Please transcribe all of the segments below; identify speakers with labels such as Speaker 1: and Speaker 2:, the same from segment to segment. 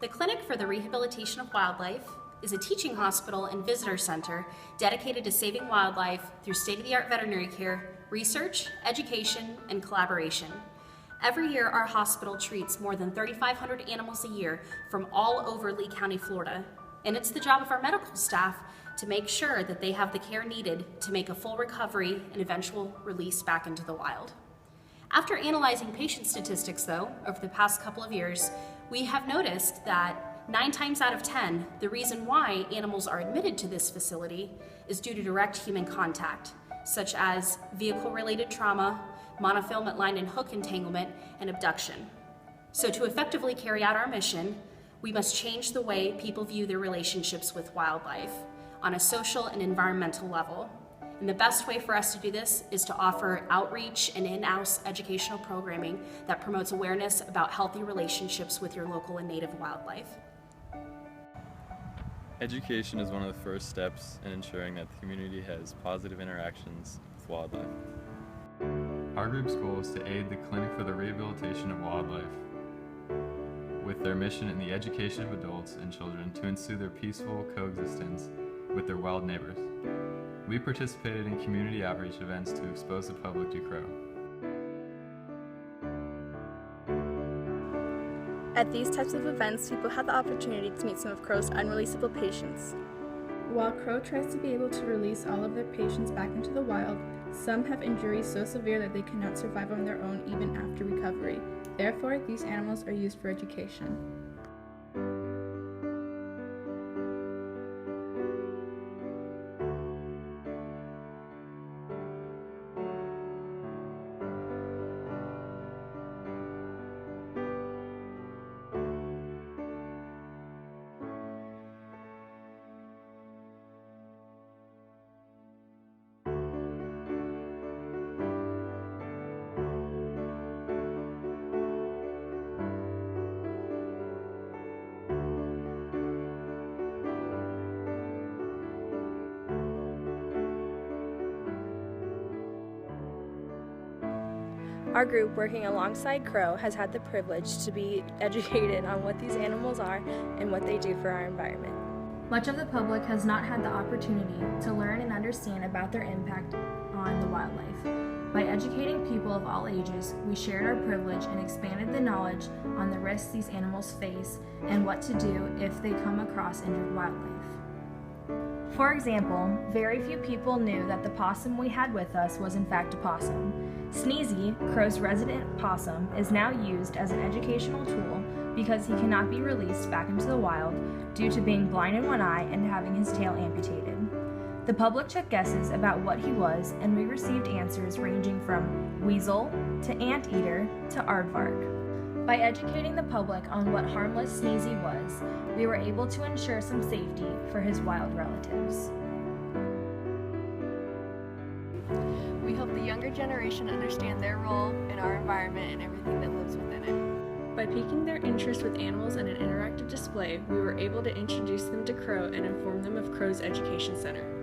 Speaker 1: The Clinic for the Rehabilitation of Wildlife is a teaching hospital and visitor center dedicated to saving wildlife through state-of-the-art veterinary care, research, education, and collaboration. Every year, our hospital treats more than 3,500 animals a year from all over Lee County, Florida. And it's the job of our medical staff to make sure that they have the care needed to make a full recovery and eventual release back into the wild. After analyzing patient statistics, though, over the past couple of years, we have noticed that 9 times out of 10, the reason why animals are admitted to this facility is due to direct human contact, such as vehicle-related trauma, monofilament line and hook entanglement, and abduction. So to effectively carry out our mission, we must change the way people view their relationships with wildlife on a social and environmental level. And the best way for us to do this is to offer outreach and in-house educational programming that promotes awareness about healthy relationships with your local and native wildlife.
Speaker 2: Education is one of the first steps in ensuring that the community has positive interactions with wildlife.
Speaker 3: Our group's goal is to aid the Clinic for the Rehabilitation of Wildlife with their mission in the education of adults and children to ensue their peaceful coexistence with their wild neighbors. We participated in community outreach events to expose the public to crow.
Speaker 4: At these types of events, people have the opportunity to meet some of Crow's unreleasable patients.
Speaker 5: While Crow tries to be able to release all of their patients back into the wild, some have injuries so severe that they cannot survive on their own even after recovery. Therefore, these animals are used for education.
Speaker 4: Our group, working alongside Crow, has had the privilege to be educated on what these animals are and what they do for our environment.
Speaker 6: Much of the public has not had the opportunity to learn and understand about their impact on the wildlife. By educating people of all ages, we shared our privilege and expanded the knowledge on the risks these animals face and what to do if they come across injured wildlife. For example, very few people knew that the possum we had with us was in fact a possum. Sneezy, Crow's resident possum, is now used as an educational tool because he cannot be released back into the wild due to being blind in one eye and having his tail amputated. The public took guesses about what he was, and we received answers ranging from weasel to anteater to aardvark. By educating the public on what harmless Sneezy was, we were able to ensure some safety for his wild relatives.
Speaker 4: We hope the younger generation understand their role in our environment and everything that lives within it.
Speaker 5: By piquing their interest with animals in an interactive display, we were able to introduce them to Crow and inform them of Crow's Education Center.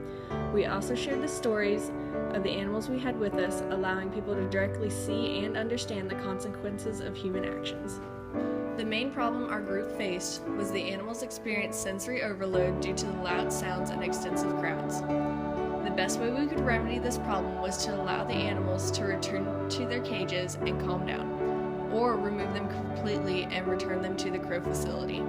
Speaker 5: We also shared the stories of the animals we had with us, allowing people to directly see and understand the consequences of human actions.
Speaker 7: The main problem our group faced was the animals experienced sensory overload due to the loud sounds and extensive crowds. The best way we could remedy this problem was to allow the animals to return to their cages and calm down, or remove them completely and return them to the Crow facility.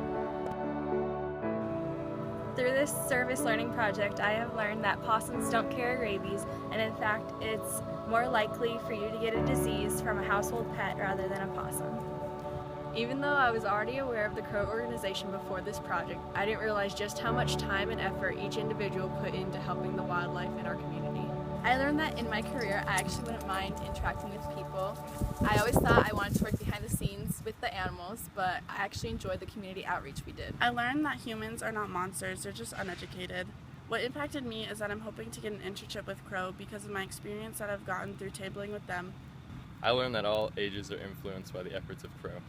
Speaker 4: Through this service learning project, I have learned that possums don't carry rabies, and in fact, it's more likely for you to get a disease from a household pet rather than a possum. Even though I was already aware of the Crow organization before this project, I didn't realize just how much time and effort each individual put into helping the wildlife in our community. I learned that in my career, I actually wouldn't mind interacting with people. I always thought I wanted to work behind the scenes with the animals, but I actually enjoyed the community outreach we did.
Speaker 8: I learned that humans are not monsters, they're just uneducated. What impacted me is that I'm hoping to get an internship with Crow because of my experience that I've gotten through tabling with them.
Speaker 2: I learned that all ages are influenced by the efforts of Crow.